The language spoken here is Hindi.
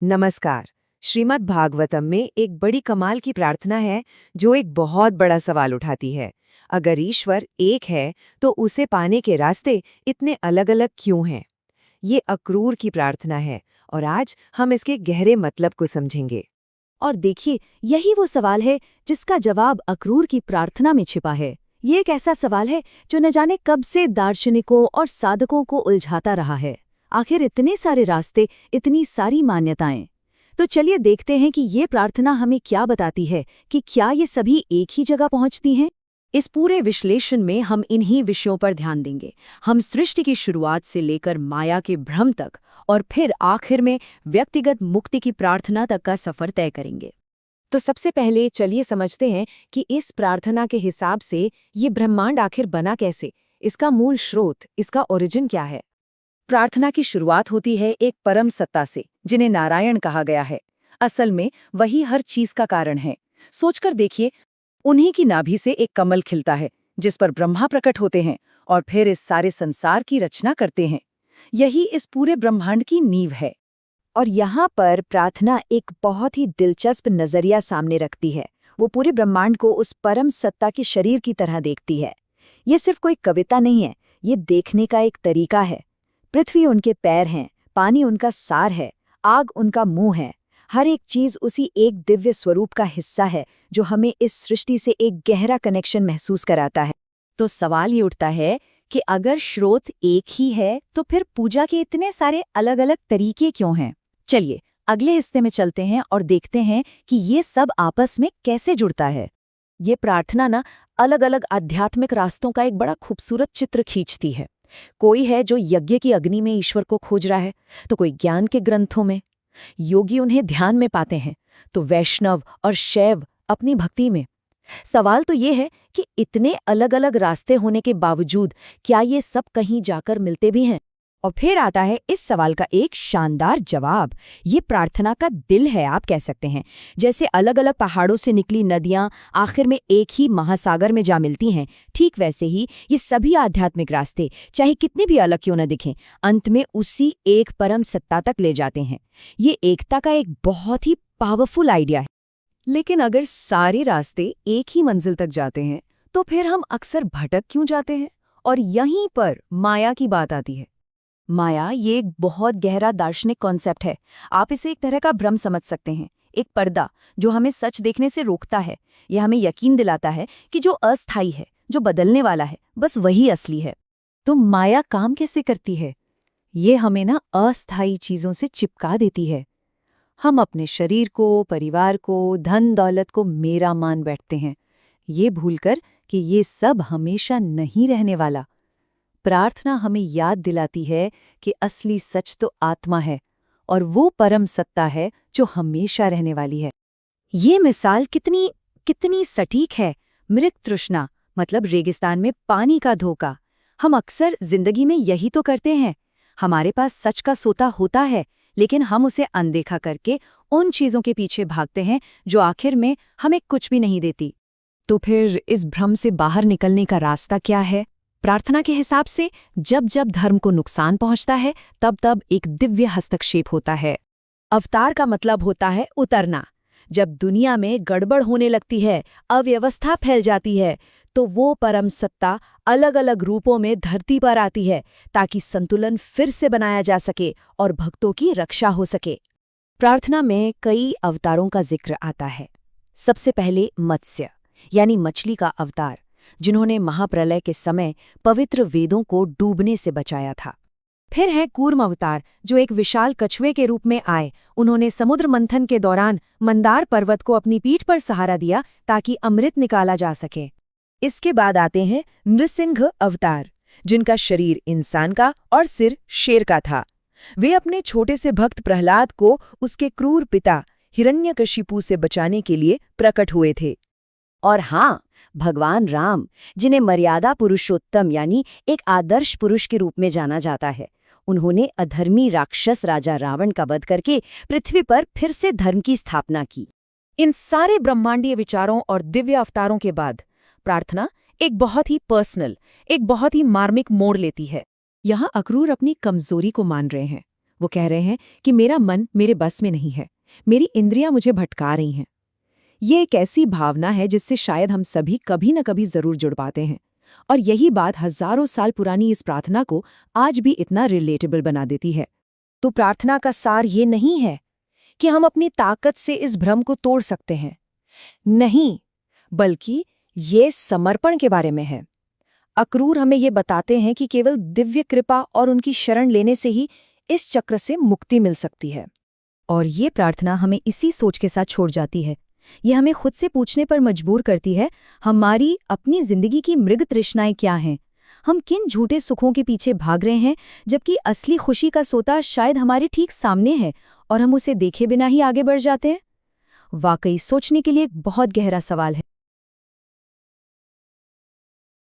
नमस्कार। श्रीमद् भागवतम में एक बड़ी कमाल की प्रार्थना है जो एक बहुत बड़ा सवाल उठाती है। अगर ईश्वर एक है तो उसे पाने के रास्ते इतने अलग-अलग क्यों हैं? ये अक्रूर की प्रार्थना है और आज हम इसके गहरे मतलब को समझेंगे। और देखिए, यही वो सवाल है जिसका जवाब अक्रूर की प्रार्थना में छिपा है। ये एक ऐसा सवाल है जो न जाने कब से दार्शनिकों और साधकों को उलझाता रहा है। आखिर इतने सारे रास्ते, इतनी सारी मान्यताएं। तो चलिए देखते हैं कि ये प्रार्थना हमें क्या बताती है कि क्या ये सभी एक ही जगह पहुंचती हैं। इस पूरे विश्लेषण में हम इन्हीं विषयों पर ध्यान देंगे। हम सृष्टि की शुरुआत से लेकर माया के भ्रम तक और फिर आखिर में व्यक्तिगत मुक्ति की प्रार्थना तक का सफर तय करेंगे। तो सबसे पहले चलिए समझते हैं कि इस प्रार्थना के हिसाब से ये ब्रह्मांड आखिर बना कैसे, इसका मूल स्रोत, इसका ओरिजिन क्या है। प्रार्थना की शुरुआत होती है एक परम सत्ता से, जिन्हें नारायण कहा गया है। असल में वही हर चीज का कारण है। सोचकर देखिए, उन्हीं की नाभि से एक कमल खिलता है जिस पर ब्रह्मा प्रकट होते हैं और फिर इस सारे संसार की रचना करते हैं। यही इस पूरे ब्रह्मांड की नींव है। और यहाँ पर प्रार्थना एक बहुत ही दिलचस्प नजरिया सामने रखती है। वो पूरे ब्रह्मांड को उस परम सत्ता के शरीर की तरह देखती है। ये सिर्फ कोई कविता नहीं है, ये देखने का एक तरीका है। पृथ्वी उनके पैर हैं, पानी उनका सार है, आग उनका मुंह है। हर एक चीज उसी एक दिव्य स्वरूप का हिस्सा है जो हमें इस सृष्टि से एक गहरा कनेक्शन महसूस कराता है। तो सवाल ये उठता है कि अगर स्रोत एक ही है तो फिर पूजा के इतने सारे अलग अलग तरीके क्यों हैं। चलिए अगले हिस्से में चलते हैं और देखते हैं कि ये सब आपस में कैसे जुड़ता है। ये प्रार्थना ना अलग अलग आध्यात्मिक रास्तों का एक बड़ा खूबसूरत चित्र खींचती है। कोई है जो यज्ञ की अग्नि में ईश्वर को खोज रहा है, तो कोई ज्ञान के ग्रंथों में। योगी उन्हें ध्यान में पाते हैं, तो वैष्णव और शैव अपनी भक्ति में। सवाल तो ये है कि इतने अलग अलग रास्ते होने के बावजूद क्या ये सब कहीं जाकर मिलते भी हैं। और फिर आता है इस सवाल का एक शानदार जवाब। ये प्रार्थना का दिल है, आप कह सकते हैं। जैसे अलग अलग पहाड़ों से निकली नदियां आखिर में एक ही महासागर में जा मिलती हैं, ठीक वैसे ही ये सभी आध्यात्मिक रास्ते, चाहे कितने भी अलग क्यों न दिखें, अंत में उसी एक परम सत्ता तक ले जाते हैं। ये एकता का एक बहुत ही पावरफुल आइडिया है। लेकिन अगर सारे रास्ते एक ही मंजिल तक जाते हैं तो फिर हम अक्सर भटक क्यों जाते हैं। और यहीं पर माया की बात आती है। माया ये एक बहुत गहरा दार्शनिक कॉन्सेप्ट है। आप इसे एक तरह का भ्रम समझ सकते हैं, एक पर्दा जो हमें सच देखने से रोकता है। यह हमें यकीन दिलाता है कि जो अस्थायी है, जो बदलने वाला है, बस वही असली है। तो माया काम कैसे करती है? ये हमें ना अस्थायी चीजों से चिपका देती है। हम अपने शरीर को, परिवार को, धन दौलत को मेरा मान बैठते हैं, ये भूलकर कि ये सब हमेशा नहीं रहने वाला। प्रार्थना हमें याद दिलाती है कि असली सच तो आत्मा है और वो परम सत्ता है जो हमेशा रहने वाली है। ये मिसाल कितनी कितनी सटीक है। मृग तृष्णा मतलब रेगिस्तान में पानी का धोखा। हम अक्सर जिंदगी में यही तो करते हैं। हमारे पास सच का सोता होता है, लेकिन हम उसे अनदेखा करके उन चीजों के पीछे भागते हैं जो आखिर में हमें कुछ भी नहीं देती। तो फिर इस भ्रम से बाहर निकलने का रास्ता क्या है? प्रार्थना के हिसाब से जब जब धर्म को नुकसान पहुंचता है तब तब एक दिव्य हस्तक्षेप होता है। अवतार का मतलब होता है उतरना। जब दुनिया में गड़बड़ होने लगती है, अव्यवस्था फैल जाती है, तो वो परम सत्ता अलग अलग रूपों में धरती पर आती है ताकि संतुलन फिर से बनाया जा सके और भक्तों की रक्षा हो सके। प्रार्थना में कई अवतारों का जिक्र आता है। सबसे पहले मत्स्य यानी मछली का अवतार, जिन्होंने महाप्रलय के समय पवित्र वेदों को डूबने से बचाया था। फिर है कूर्म अवतार, जो एक विशाल कछुए के रूप में आए। उन्होंने समुद्र मंथन के दौरान मंदार पर्वत को अपनी पीठ पर सहारा दिया ताकि अमृत निकाला जा सके। इसके बाद आते हैं नृसिंह अवतार, जिनका शरीर इंसान का और सिर शेर का था। वे अपने छोटे से भक्त प्रहलाद को उसके क्रूर पिता हिरण्यकशिपु से बचाने के लिए प्रकट हुए थे। और हाँ, भगवान राम, जिन्हें मर्यादा पुरुषोत्तम यानी एक आदर्श पुरुष के रूप में जाना जाता है, उन्होंने अधर्मी राक्षस राजा रावण का वध करके पृथ्वी पर फिर से धर्म की स्थापना की। इन सारे ब्रह्मांडीय विचारों और दिव्य अवतारों के बाद प्रार्थना एक बहुत ही पर्सनल, एक बहुत ही मार्मिक मोड़ लेती है। यहाँ अक्रूर अपनी कमजोरी को मान रहे हैं। वो कह रहे हैं कि मेरा मन मेरे बस में नहीं है, मेरी इंद्रियां मुझे भटका रही हैं। ये एक ऐसी भावना है जिससे शायद हम सभी कभी न कभी जरूर जुड़ पाते हैं, और यही बात हजारों साल पुरानी इस प्रार्थना को आज भी इतना रिलेटेबल बना देती है। तो प्रार्थना का सार ये नहीं है कि हम अपनी ताकत से इस भ्रम को तोड़ सकते हैं, नहीं, बल्कि ये समर्पण के बारे में है। अक्रूर हमें ये बताते हैं कि केवल दिव्य कृपा और उनकी शरण लेने से ही इस चक्र से मुक्ति मिल सकती है। और ये प्रार्थना हमें इसी सोच के साथ छोड़ जाती है। ये हमें खुद से पूछने पर मजबूर करती है, हमारी अपनी जिंदगी की मृग तृष्णाएं क्या हैं? हम किन झूठे सुखों के पीछे भाग रहे हैं, जबकि असली खुशी का सोता शायद हमारे ठीक सामने है और हम उसे देखे बिना ही आगे बढ़ जाते हैं? वाकई सोचने के लिए एक बहुत गहरा सवाल है।